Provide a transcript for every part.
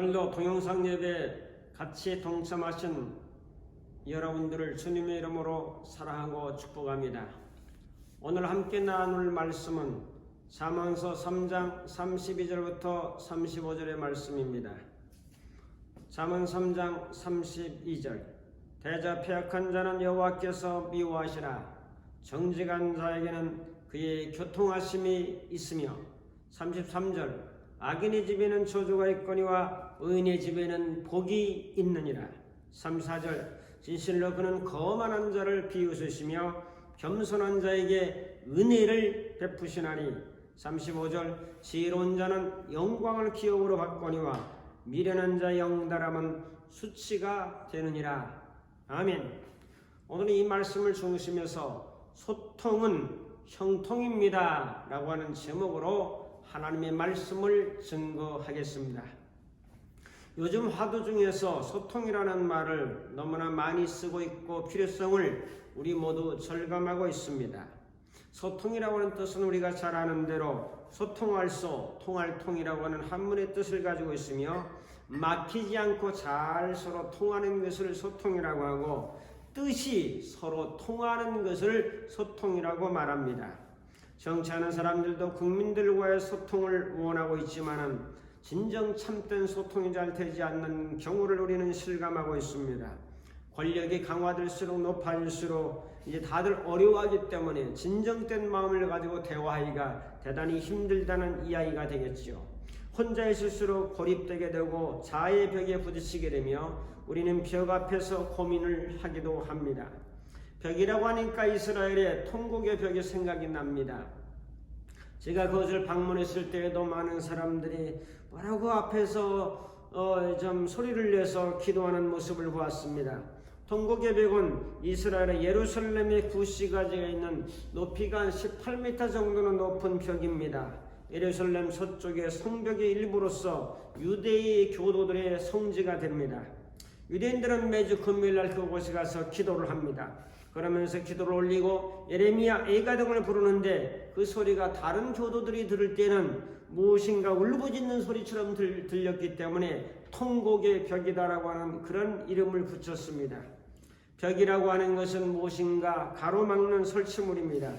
오늘도 동영상 예배 같이 동참하신 여러분들을 주님의 이름으로 사랑하고 축복합니다. 오늘 함께 나눌 말씀은 잠언서 3장 32절부터 35절의 말씀입니다. 잠언 3장 32절 대저 패역한 자는 여호와께서 미워하시라. 정직한 자에게는 그의 교통하심이 있으며 33절 악인의 집에는 저주가 있거니와 의인의 집에는 복이 있느니라. 34절 진실로 그는 거만한 자를 비웃으시며 겸손한 자에게 은혜를 베푸시나니. 35절 지혜로운 자는 영광을 기업으로 받거니와 미련한 자의 영달함은 수치가 되느니라. 아멘. 오늘 이 말씀을 중심에서 소통은 형통입니다 라고 하는 제목으로 하나님의 말씀을 증거하겠습니다. 요즘 화두 중에서 소통이라는 말을 너무나 많이 쓰고 있고 필요성을 우리 모두 절감하고 있습니다. 소통이라고 하는 뜻은 우리가 잘 아는 대로 소통할 소, 통할 통이라고 하는 한문의 뜻을 가지고 있으며 막히지 않고 잘 서로 통하는 것을 소통이라고 하고 뜻이 서로 통하는 것을 소통이라고 말합니다. 정치하는 사람들도 국민들과의 소통을 원하고 있지만은 진정 참된 소통이 잘 되지 않는 경우를 우리는 실감하고 있습니다. 권력이 강화될수록 높아질수록 이제 다들 어려워하기 때문에 진정된 마음을 가지고 대화하기가 대단히 힘들다는 이야기가 되겠지요. 혼자 있을수록 고립되게 되고 자아의 벽에 부딪히게 되며 우리는 벽 앞에서 고민을 하기도 합니다. 벽이라고 하니까 이스라엘의 통곡의 벽이 생각이 납니다. 제가 그것을 방문했을 때에도 많은 사람들이 뭐라고 앞에서 좀 소리를 내서 기도하는 모습을 보았습니다. 통곡의 벽은 이스라엘의 예루살렘의 구시가지가 있는 높이가 18m 정도는 높은 벽입니다. 예루살렘 서쪽의 성벽의 일부로서 유대의 교도들의 성지가 됩니다. 유대인들은 매주 금요일날 그곳에 가서 기도를 합니다. 그러면서 기도를 올리고 예레미야 애가 등을 부르는데 그 소리가 다른 교도들이 들을 때는 무엇인가 울부짖는 소리처럼 들렸기 때문에 통곡의 벽이다라고 하는 그런 이름을 붙였습니다. 벽이라고 하는 것은 무엇인가 가로막는 설치물입니다.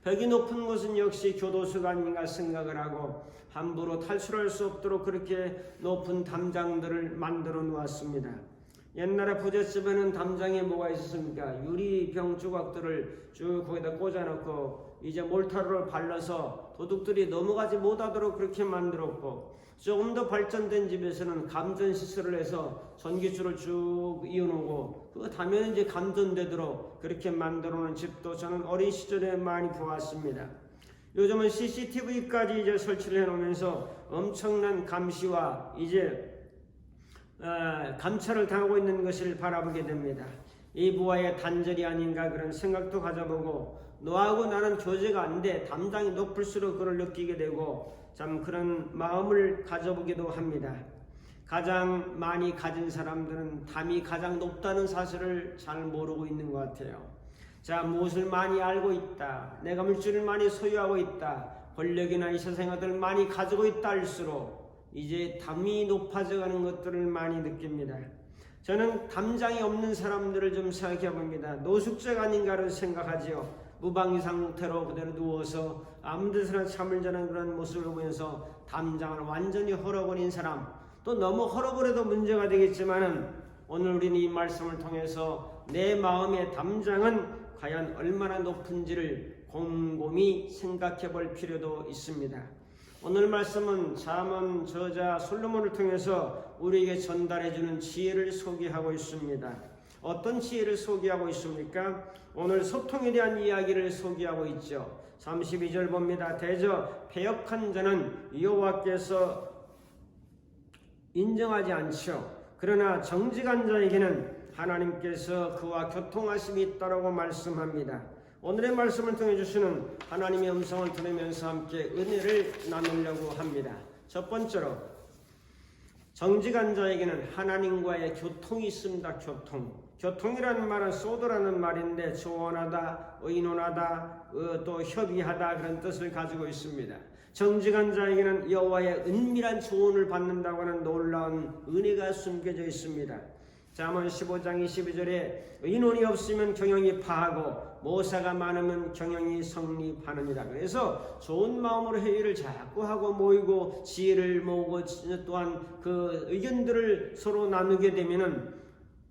벽이 높은 것은 역시 교도소가 아닌가 생각을 하고 함부로 탈출할 수 없도록 그렇게 높은 담장들을 만들어 놓았습니다. 옛날에 부잣집에는 담장에 뭐가 있었습니까? 유리병 조각들을 쭉 거기다 꽂아놓고 이제 몰타루를 발라서 도둑들이 넘어가지 못하도록 그렇게 만들었고, 조금 더 발전된 집에서는 감전 시설을 해서 전기줄을 쭉 이어놓고 그 다음에 이제 감전되도록 그렇게 만들어 놓은 집도 저는 어린 시절에 많이 보았습니다. 요즘은 CCTV까지 이제 설치를 해놓으면서 엄청난 감시와 이제 감찰을 당하고 있는 것을 바라보게 됩니다. 이 부하의 단절이 아닌가 그런 생각도 가져보고, 너하고 나는 교제가 안 돼 담당이 높을수록 그걸 느끼게 되고 참 그런 마음을 가져보기도 합니다. 가장 많이 가진 사람들은 담이 가장 높다는 사실을 잘 모르고 있는 것 같아요. 자, 무엇을 많이 알고 있다, 내가 물질을 많이 소유하고 있다, 권력이나 이 세상의 것들을 많이 가지고 있다 할수록 이제 담이 높아져 가는 것들을 많이 느낍니다. 저는 담장이 없는 사람들을 좀 생각해 봅니다. 노숙자가 아닌가를 생각하지요. 무방비 상태로 그대로 누워서 아무 데서나 잠을 자는 그런 모습을 보면서 담장을 완전히 헐어버린 사람, 또 너무 헐어버려도 문제가 되겠지만은 오늘 우리는 이 말씀을 통해서 내 마음의 담장은 과연 얼마나 높은지를 곰곰이 생각해 볼 필요도 있습니다. 오늘 말씀은 잠언 저자 솔로몬을 통해서 우리에게 전달해주는 지혜를 소개하고 있습니다. 어떤 지혜를 소개하고 있습니까? 오늘 소통에 대한 이야기를 소개하고 있죠. 32절 봅니다. 대저 패역한 자는 여호와께서 인정하지 않죠. 그러나 정직한 자에게는 하나님께서 그와 교통하심이 있다라고 말씀합니다. 오늘의 말씀을 통해 주시는 하나님의 음성을 들으면서 함께 은혜를 나누려고 합니다. 첫 번째로, 정직한 자에게는 하나님과의 교통이 있습니다. 교통이라는 말은 소도라는 말인데 조언하다, 의논하다, 또 협의하다 그런 뜻을 가지고 있습니다. 정직한 자에게는 여호와의 은밀한 조언을 받는다고 하는 놀라운 은혜가 숨겨져 있습니다. 잠언 15장 22절에 의논이 없으면 경영이 파하고 모사가 많으면 경영이 성립하느니라. 그래서 좋은 마음으로 회의를 자꾸 하고 모이고 지혜를 모으고 또한 그 의견들을 서로 나누게 되면은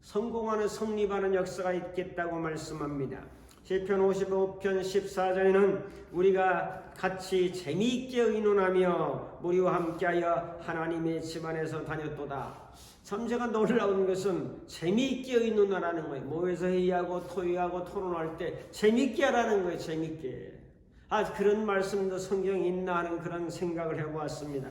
성공하는 성립하는 역사가 있겠다고 말씀합니다. 시편 55편 14절에는 우리가 같이 재미있게 의논하며 무리와 함께하여 하나님의 집안에서 다녔도다. 참 제가 놀라운 것은 재미있게 의논하라는 거예요. 모여서 회의하고 토의하고 토론할 때 재미있게 하라는 거예요. 재미있게. 그런 말씀도 성경에 있나 하는 그런 생각을 해보았습니다.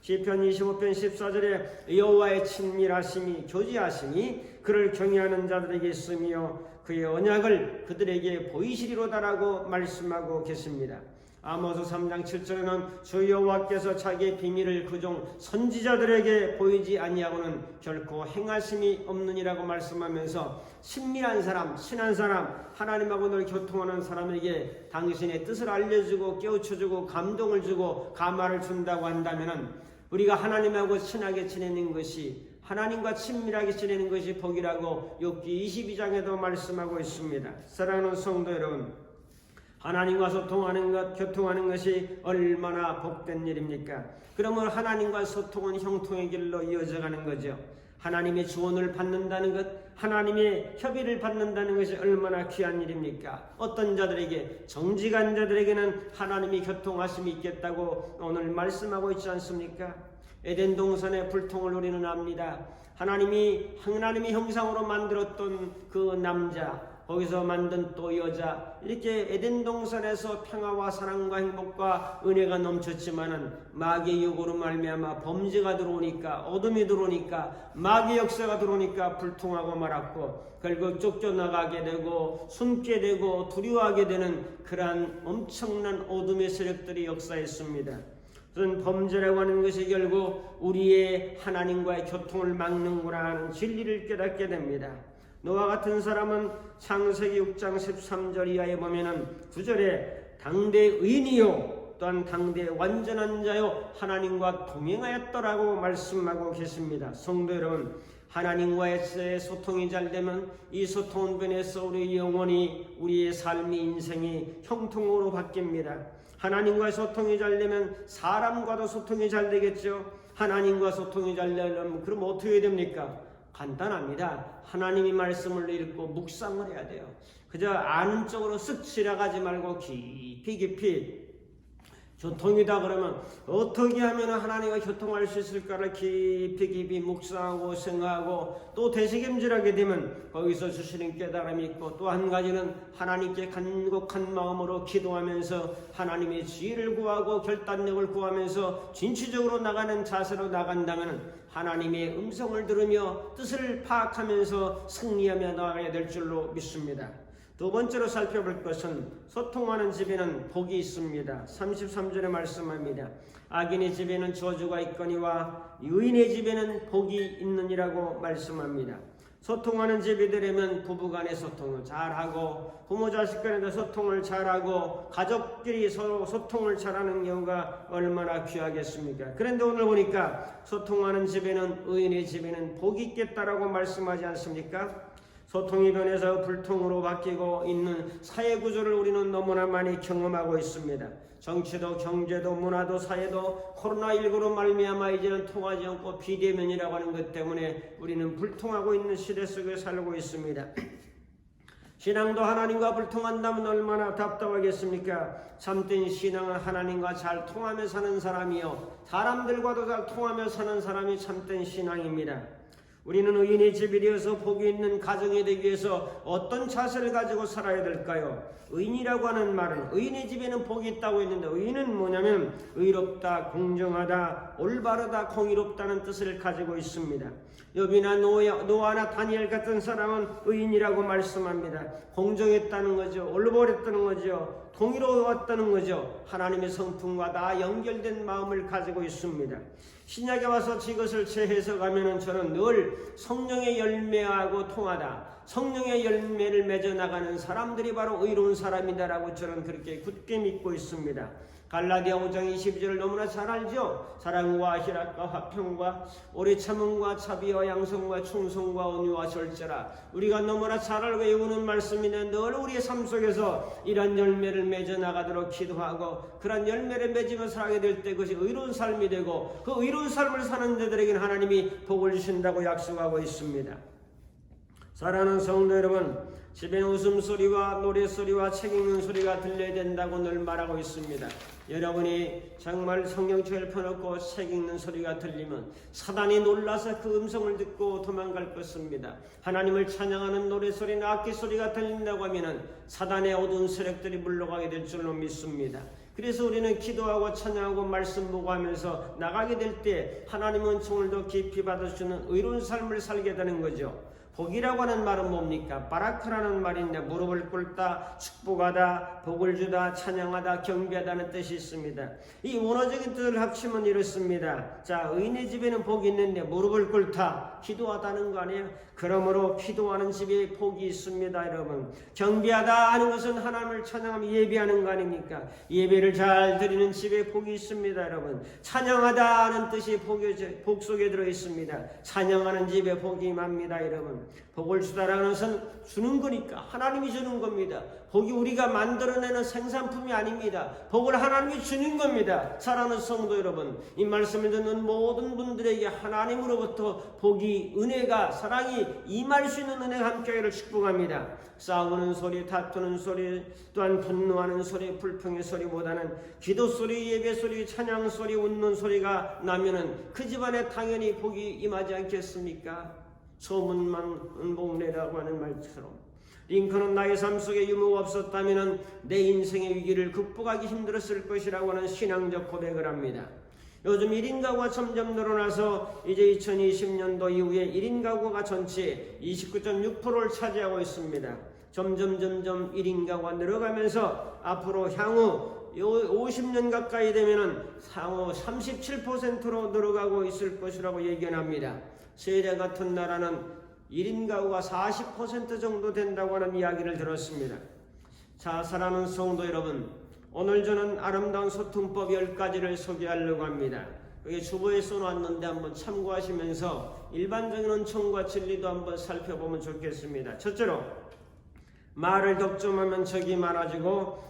시편 25편 14절에 여호와의 친밀하심이 교제하심이 그를 경외하는 자들에게 있으며 그의 언약을 그들에게 보이시리로다라고 말씀하고 계십니다. 아모스 3장 7절에는 주 여호와께서 자기의 비밀을 그종 선지자들에게 보이지 아니하고는 결코 행하심이 없느니라고 말씀하면서 친밀한 사람, 친한 사람, 하나님하고 늘 교통하는 사람에게 당신의 뜻을 알려주고 깨우쳐주고 감동을 주고 감화를 준다고 한다면 우리가 하나님하고 친하게 지내는 것이, 하나님과 친밀하게 지내는 것이 복이라고 욥기 22장에도 말씀하고 있습니다. 사랑하는 성도 여러분, 하나님과 소통하는 것, 교통하는 것이 얼마나 복된 일입니까? 그러면 하나님과 소통은 형통의 길로 이어져가는 거죠. 하나님의 조언을 받는다는 것, 하나님의 협의를 받는다는 것이 얼마나 귀한 일입니까? 어떤 자들에게, 정직한 자들에게는 하나님이 교통하심이 있겠다고 오늘 말씀하고 있지 않습니까? 에덴 동산의 불통을 우리는 압니다. 하나님이 형상으로 만들었던 그 남자, 거기서 만든 또 여자, 이렇게 에덴 동산에서 평화와 사랑과 행복과 은혜가 넘쳤지만은 마귀의 유혹으로 말미암아 범죄가 들어오니까, 어둠이 들어오니까, 마귀의 역사가 들어오니까 불통하고 말았고 결국 쫓겨나가게 되고 숨게 되고 두려워하게 되는 그러한 엄청난 어둠의 세력들이 역사했습니다. 그런 범죄라고 하는 것이 결국 우리의 하나님과의 교통을 막는구나 하는 진리를 깨닫게 됩니다. 노아 같은 사람은 창세기 6장 13절 이하에 보면은 9절에 당대 의인이요 또한 당대 완전한 자요 하나님과 동행하였더라고 말씀하고 계십니다. 성도 여러분, 하나님과의 소통이 잘 되면 이 소통은 변해서 우리 영혼이, 우리의 삶이, 인생이 형통으로 바뀝니다. 하나님과의 소통이 잘 되면 사람과도 소통이 잘 되겠죠. 하나님과 소통이 잘 되려면 그럼 어떻게 해야 됩니까? 간단합니다. 하나님의 말씀을 읽고 묵상을 해야 돼요. 그저 아는 쪽으로 쓱 지나가지 말고 깊이 교통이다 그러면 어떻게 하면 하나님과 교통할 수 있을까를 깊이 묵상하고 생각하고 또 되새김질하게 되면 거기서 주시는 깨달음이 있고, 또 한 가지는 하나님께 간곡한 마음으로 기도하면서 하나님의 지혜를 구하고 결단력을 구하면서 진취적으로 나가는 자세로 나간다면 하나님의 음성을 들으며 뜻을 파악하면서 승리하며 나아가야 될 줄로 믿습니다. 두 번째로 살펴볼 것은 소통하는 집에는 복이 있습니다. 33절에 말씀합니다. 악인의 집에는 저주가 있거니와 의인의 집에는 복이 있느니라고 말씀합니다. 소통하는 집이 되려면 부부간의 소통을 잘하고 부모 자식 간에도 소통을 잘하고 가족끼리 서로 소통을 잘하는 경우가 얼마나 귀하겠습니까? 그런데 오늘 보니까 소통하는 집에는, 의인의 집에는 복이 있겠다라고 말씀하지 않습니까? 소통이 변해서 불통으로 바뀌고 있는 사회 구조를 우리는 너무나 많이 경험하고 있습니다. 정치도 경제도 문화도 사회도 코로나19로 말미암아 이제는 통하지 않고 비대면이라고 하는 것 때문에 우리는 불통하고 있는 시대 속에 살고 있습니다. 신앙도 하나님과 불통한다면 얼마나 답답하겠습니까? 참된 신앙은 하나님과 잘 통하며 사는 사람이요 사람들과도 잘 통하며 사는 사람이 참된 신앙입니다. 우리는 의인의 집이 되어서 복이 있는 가정이 되기 위해서 어떤 자세를 가지고 살아야 될까요? 의인이라고 하는 말은, 의인의 집에는 복이 있다고 했는데 의인은 뭐냐면 의롭다, 공정하다, 올바르다, 공의롭다는 뜻을 가지고 있습니다. 욥이나 노아나 다니엘 같은 사람은 의인이라고 말씀합니다. 공정했다는 거죠. 올바르다는 거죠. 동의로웠다는 거죠. 하나님의 성품과 다 연결된 마음을 가지고 있습니다. 신약에 와서 이것을 재해석하면 저는 늘 성령의 열매하고 통하다, 성령의 열매를 맺어 나가는 사람들이 바로 의로운 사람이다라고 저는 그렇게 굳게 믿고 있습니다. 갈라디아 5장 22절을 너무나 잘 알죠. 사랑과 희락과 화평과 오래 참음과 자비와 양성과 충성과 온유와 절제라. 우리가 너무나 잘 알고 외우는 말씀인데 늘 우리의 삶 속에서 이런 열매를 맺어 나가도록 기도하고 그런 열매를 맺으며 살게 될 때 그것이 의로운 삶이 되고 그 의로운 삶을 사는 자들에게는 하나님이 복을 주신다고 약속하고 있습니다. 사랑하는 성도 여러분, 집에 웃음소리와 노래소리와 책 읽는 소리가 들려야 된다고 늘 말하고 있습니다. 여러분이 정말 성경책을 펴놓고 책 읽는 소리가 들리면 사단이 놀라서 그 음성을 듣고 도망갈 것입니다. 하나님을 찬양하는 노래소리나 악기소리가 들린다고 하면 사단의 어두운 세력들이 물러가게 될 줄로 믿습니다. 그래서 우리는 기도하고 찬양하고 말씀 보고하면서 나가게 될 때 하나님은 은총을 더 깊이 받아주는 의로운 삶을 살게 되는 거죠. 복이라고 하는 말은 뭡니까? 바라크라는 말인데 무릎을 꿇다, 축복하다, 복을 주다, 찬양하다, 경배하다는 뜻이 있습니다. 이 원어적인 뜻을 합치면 이렇습니다. 자, 의인의 집에는 복이 있는데 무릎을 꿇다, 기도하다는 거 아니에요? 그러므로 기도하는 집에 복이 있습니다, 여러분. 경배하다 하는 것은 하나님을 찬양하며 예배하는 거 아닙니까? 예배를 잘 드리는 집에 복이 있습니다, 여러분. 찬양하다 하는 뜻이 복 속에 들어 있습니다. 찬양하는 집에 복이 임합니다, 여러분. 복을 주다라는 것은 주는 거니까 하나님이 주는 겁니다. 복이 우리가 만들어내는 생산품이 아닙니다. 복을 하나님이 주는 겁니다. 사랑하는 성도 여러분, 이 말씀을 듣는 모든 분들에게 하나님으로부터 복이, 은혜가, 사랑이 임할 수 있는 은혜가 함께하기를 축복합니다. 싸우는 소리, 다투는 소리, 또한 분노하는 소리, 불평의 소리보다는 기도 소리, 예배 소리, 찬양 소리, 웃는 소리가 나면은 그 집안에 당연히 복이 임하지 않겠습니까? 소문만 복내라고 하는 말처럼 링컨은 나의 삶 속에 유무가 없었다면 내 인생의 위기를 극복하기 힘들었을 것이라고 하는 신앙적 고백을 합니다. 요즘 1인 가구가 점점 늘어나서 이제 2020년도 이후에 1인 가구가 전체 29.6%를 차지하고 있습니다. 점점 1인 가구가 늘어가면서 앞으로 향후 50년 가까이 되면은 향후 37%로 늘어가고 있을 것이라고 예견합니다. 세계 같은 나라는 1인 가구가 40% 정도 된다고 하는 이야기를 들었습니다. 자, 사랑하는 성도 여러분, 오늘 저는 아름다운 소통법 10가지를 소개하려고 합니다. 여기 주보에 써놨는데 한번 참고하시면서 일반적인 은총과 진리도 한번 살펴보면 좋겠습니다. 첫째로, 말을 덕점하면 적이 많아지고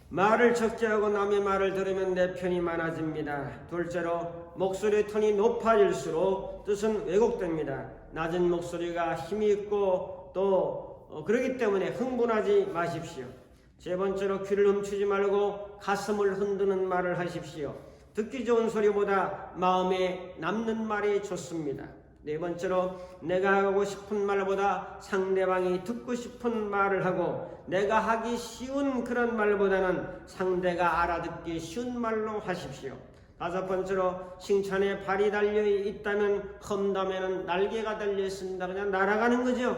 말을 적게 하고 남의 말을 들으면 내 편이 많아집니다. 둘째로, 목소리 톤이 높아질수록 뜻은 왜곡됩니다. 낮은 목소리가 힘이 있고 또 그렇기 때문에 흥분하지 마십시오. 세 번째로, 귀를 훔치지 말고 가슴을 흔드는 말을 하십시오. 듣기 좋은 소리보다 마음에 남는 말이 좋습니다. 네 번째로, 내가 하고 싶은 말보다 상대방이 듣고 싶은 말을 하고 내가 하기 쉬운 그런 말보다는 상대가 알아듣기 쉬운 말로 하십시오. 다섯 번째로, 칭찬에 발이 달려 있다면 험담에는 날개가 달려 있습니다. 그냥 날아가는 거죠.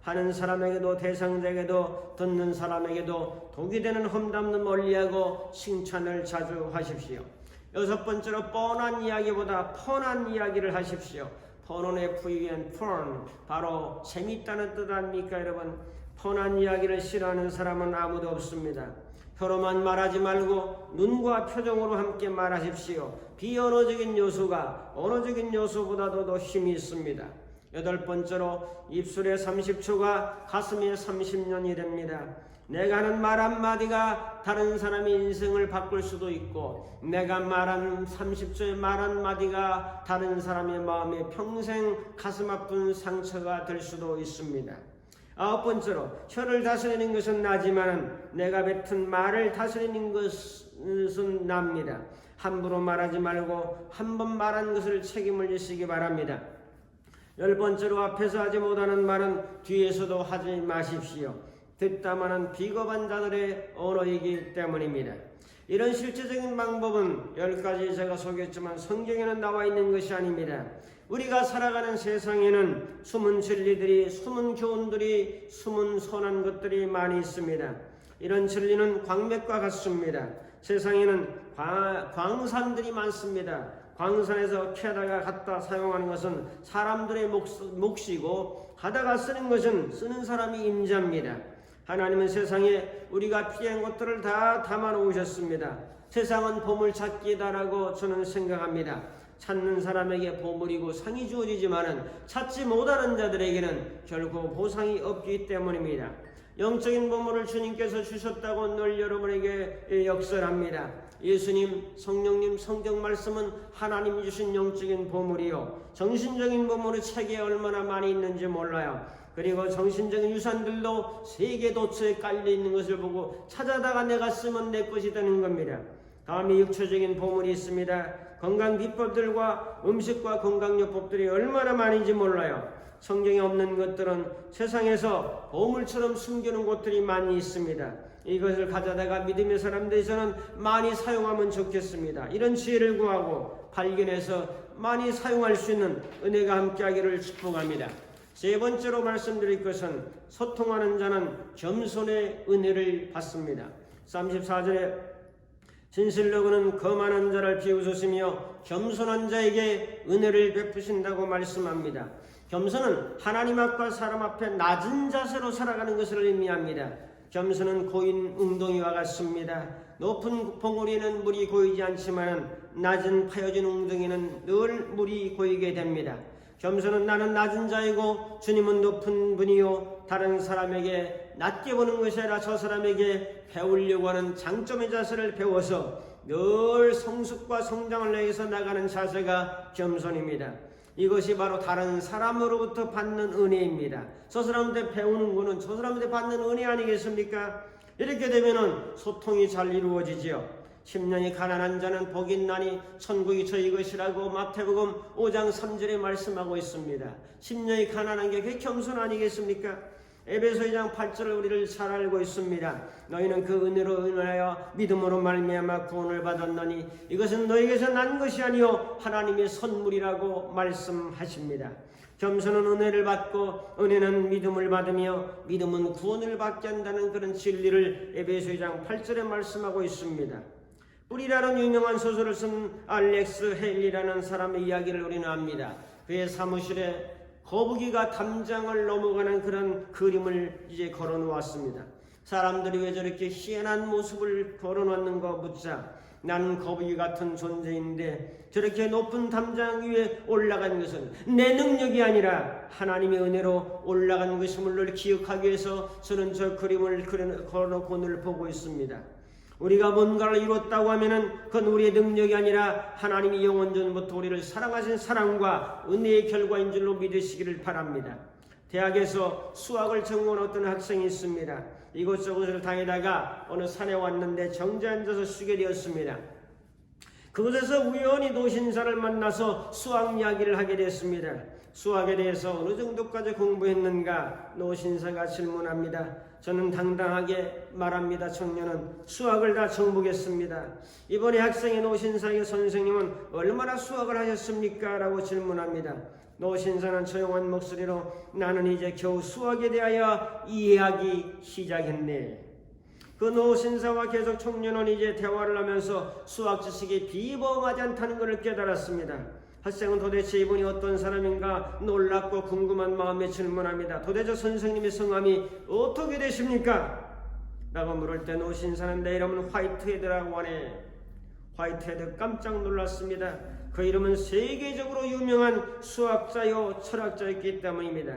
하는 사람에게도 대상자에게도 듣는 사람에게도 독이 되는 험담은 멀리하고 칭찬을 자주 하십시오. 여섯 번째로, 뻔한 이야기보다 펀한 이야기를 하십시오. 펀온의 F-U-N, 펀, 바로 재밌다는 뜻 아닙니까 여러분? 펀한 이야기를 싫어하는 사람은 아무도 없습니다. 혀로만 말하지 말고 눈과 표정으로 함께 말하십시오. 비언어적인 요소가 언어적인 요소보다도 더 힘이 있습니다. 여덟 번째로, 입술에 30초가 가슴에 30년이 됩니다. 내가 하는 말 한마디가 다른 사람의 인생을 바꿀 수도 있고 내가 말한 30초의 말 한마디가 다른 사람의 마음에 평생 가슴 아픈 상처가 될 수도 있습니다. 아홉 번째로, 혀를 다스리는 것은 나지만 내가 뱉은 말을 다스리는 것은 납니다. 함부로 말하지 말고 한 번 말한 것을 책임을 지시기 바랍니다. 열 번째로, 앞에서 하지 못하는 말은 뒤에서도 하지 마십시오. 듣다마는 비겁한 자들의 언어이기 때문입니다. 이런 실제적인 방법은 10가지 제가 소개했지만 성경에는 나와 있는 것이 아닙니다. 우리가 살아가는 세상에는 숨은 진리들이, 숨은 교훈들이, 숨은 선한 것들이 많이 있습니다. 이런 진리는 광맥과 같습니다. 세상에는 광산들이 많습니다. 광산에서 캐다가 갖다 사용하는 것은 사람들의 몫이고 가다가 쓰는 것은 쓰는 사람이 임자입니다. 하나님은 세상에 우리가 필요한 것들을 다 담아 놓으셨습니다. 세상은 보물 찾기다라고 저는 생각합니다. 찾는 사람에게 보물이고 상이 주어지지만은 찾지 못하는 자들에게는 결코 보상이 없기 때문입니다. 영적인 보물을 주님께서 주셨다고 늘 여러분에게 역설합니다. 예수님, 성령님, 성경 말씀은 하나님이 주신 영적인 보물이요, 정신적인 보물이 책에 얼마나 많이 있는지 몰라요. 그리고 정신적인 유산들도 세계 도처에 깔려 있는 것을 보고 찾아다가 내가 쓰면 내 것이 되는 겁니다. 다음에 육체적인 보물이 있습니다. 건강 비법들과 음식과 건강요법들이 얼마나 많은지 몰라요. 성경에 없는 것들은 세상에서 보물처럼 숨겨놓은 곳들이 많이 있습니다. 이것을 가져다가 믿음의 사람들이 저는 많이 사용하면 좋겠습니다. 이런 지혜를 구하고 발견해서 많이 사용할 수 있는 은혜가 함께하기를 축복합니다. 세 번째로 말씀드릴 것은 소통하는 자는 겸손의 은혜를 받습니다. 34절에 진실로 그는 거만한 자를 비웃으시며 겸손한 자에게 은혜를 베푸신다고 말씀합니다. 겸손은 하나님 앞과 사람 앞에 낮은 자세로 살아가는 것을 의미합니다. 겸손은 고인 웅덩이와 같습니다. 높은 봉우리에는 물이 고이지 않지만 낮은 파여진 웅덩이는 늘 물이 고이게 됩니다. 겸손은 나는 낮은 자이고 주님은 높은 분이요, 다른 사람에게 낮게 보는 것이 아니라 저 사람에게 배우려고 하는 장점의 자세를 배워서 늘 성숙과 성장을 위해서 나가는 자세가 겸손입니다. 이것이 바로 다른 사람으로부터 받는 은혜입니다. 저 사람한테 배우는 거는 저 사람한테 받는 은혜 아니겠습니까? 이렇게 되면은 소통이 잘 이루어지지요. 심령이 가난한 자는 복이 있나니 천국이 저희 것이라고 마태복음 5장 3절에 말씀하고 있습니다. 심령이 가난한 게 그게 겸손 아니겠습니까? 에베소 2장 8절을 우리를 잘 알고 있습니다. 너희는 그 은혜로 인하여 믿음으로 말미암아 구원을 받았노니 이것은 너희에게서 난 것이 아니요 하나님의 선물이라고 말씀하십니다. 겸손은 은혜를 받고 은혜는 믿음을 받으며 믿음은 구원을 받게 한다는 그런 진리를 에베소 2장 8절에 말씀하고 있습니다. 뿌리라는 유명한 소설을 쓴 알렉스 헨리라는 사람의 이야기를 우리는 압니다. 그의 사무실에 거북이가 담장을 넘어가는 그런 그림을 이제 걸어놓았습니다. 사람들이 왜 저렇게 희한한 모습을 걸어놨는가 묻자 나는 거북이 같은 존재인데 저렇게 높은 담장 위에 올라간 것은 내 능력이 아니라 하나님의 은혜로 올라간 것임을 기억하기 위해서 저는 저 그림을 걸어놓고 늘 보고 있습니다. 우리가 뭔가를 이뤘다고 하면은 그건 우리의 능력이 아니라 하나님이 영원전부터 우리를 사랑하신 사랑과 은혜의 결과인 줄로 믿으시기를 바랍니다. 대학에서 수학을 전공한 어떤 학생이 있습니다. 이곳저곳을 다니다가 어느 산에 왔는데 정지에 앉아서 쉬게 되었습니다. 그곳에서 우연히 노신사를 만나서 수학 이야기를 하게 됐습니다. 수학에 대해서 어느 정도까지 공부했는가 노신사가 질문합니다. 저는 당당하게 말합니다. 청년은 수학을 다 정복했습니다. 이번에 학생의 노신사의 선생님은 얼마나 수학을 하셨습니까? 라고 질문합니다. 노신사는 조용한 목소리로 나는 이제 겨우 수학에 대하여 이해하기 시작했네. 그 노신사와 계속 청년은 이제 대화를 하면서 수학 지식이 비범하지 않다는 것을 깨달았습니다. 학생은 도대체 이분이 어떤 사람인가 놀랍고 궁금한 마음에 질문합니다. 도대체 선생님의 성함이 어떻게 되십니까? 라고 물을 때 노신사는 내 이름은 화이트헤드라고 하네. 화이트헤드 깜짝 놀랐습니다. 그 이름은 세계적으로 유명한 수학자요 철학자였기 때문입니다.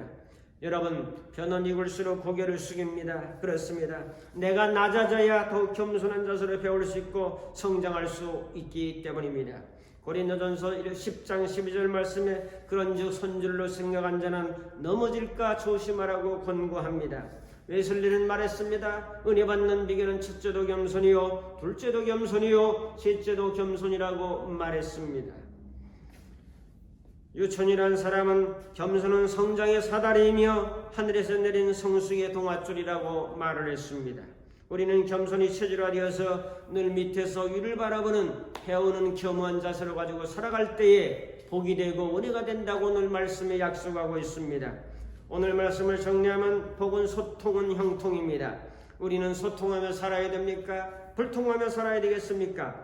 여러분, 벼는 익을수록 고개를 숙입니다. 그렇습니다. 내가 낮아져야 더욱 겸손한 자세를 배울 수 있고 성장할 수 있기 때문입니다. 고린도전서 10장 12절 말씀에 그런즉 손줄로 생각한 자는 넘어질까 조심하라고 권고합니다. 웨슬리는 말했습니다. 은혜 받는 비결은 첫째도 겸손이요 둘째도 겸손이요 셋째도 겸손이라고 말했습니다. 유천이란 사람은 겸손은 성장의 사다리이며 하늘에서 내린 성숙의 동아줄이라고 말을 했습니다. 우리는 겸손이 체질화되어서 늘 밑에서 위를 바라보는 배우는 겸허한 자세를 가지고 살아갈 때에 복이 되고 은혜가 된다고 늘 말씀에 약속하고 있습니다. 오늘 말씀을 정리하면 복은 소통은 형통입니다. 우리는 소통하며 살아야 됩니까? 불통하며 살아야 되겠습니까?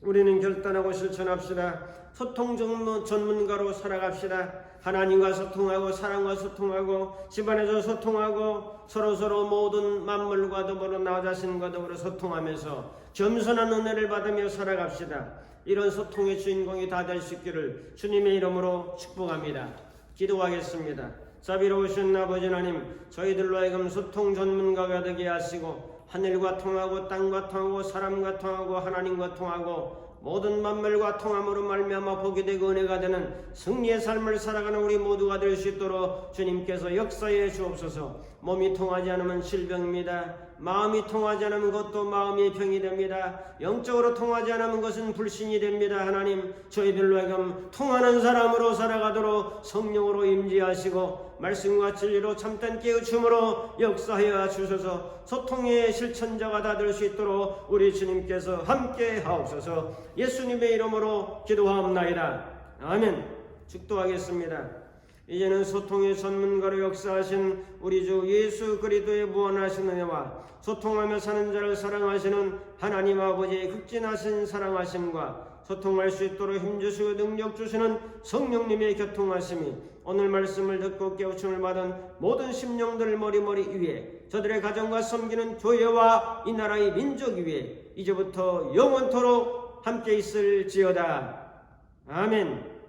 우리는 결단하고 실천합시다. 소통 전문가로 살아갑시다. 하나님과 소통하고 사람과 소통하고 집안에서 소통하고 서로서로 모든 만물과 더불어 나 자신과 더불어 소통하면서 겸손한 은혜를 받으며 살아갑시다. 이런 소통의 주인공이 다 될 수 있기를 주님의 이름으로 축복합니다. 기도하겠습니다. 자비로우신 아버지 하나님, 저희들로 하여금 소통 전문가가 되게 하시고 하늘과 통하고 땅과 통하고 사람과 통하고 하나님과 통하고 모든 만물과 통함으로 말미암아 복이 되고 은혜가 되는 승리의 삶을 살아가는 우리 모두가 될 수 있도록 주님께서 역사해 주옵소서. 몸이 통하지 않으면 질병입니다. 마음이 통하지 않으면 그것도 마음의 병이 됩니다. 영적으로 통하지 않으면 것은 불신이 됩니다. 하나님, 저희들로 하여금 통하는 사람으로 살아가도록 성령으로 임재하시고 말씀과 진리로 참된 깨우침으로 역사하여 주셔서 소통의 실천자가 다 될 수 있도록 우리 주님께서 함께 하옵소서. 예수님의 이름으로 기도하옵나이다. 아멘. 축도하겠습니다. 이제는 소통의 전문가로 역사하신 우리 주 예수 그리스도의 무한하신 은혜와 소통하며 사는 자를 사랑하시는 하나님 아버지의 극진하신 사랑하심과 소통할 수 있도록 힘주시고 능력 주시는 성령님의 교통하심이 오늘 말씀을 듣고 깨우침을 받은 모든 심령들을 머리머리 위에 저들의 가정과 섬기는 교회와 이 나라의 민족 위에 이제부터 영원토록 함께 있을지어다. 아멘.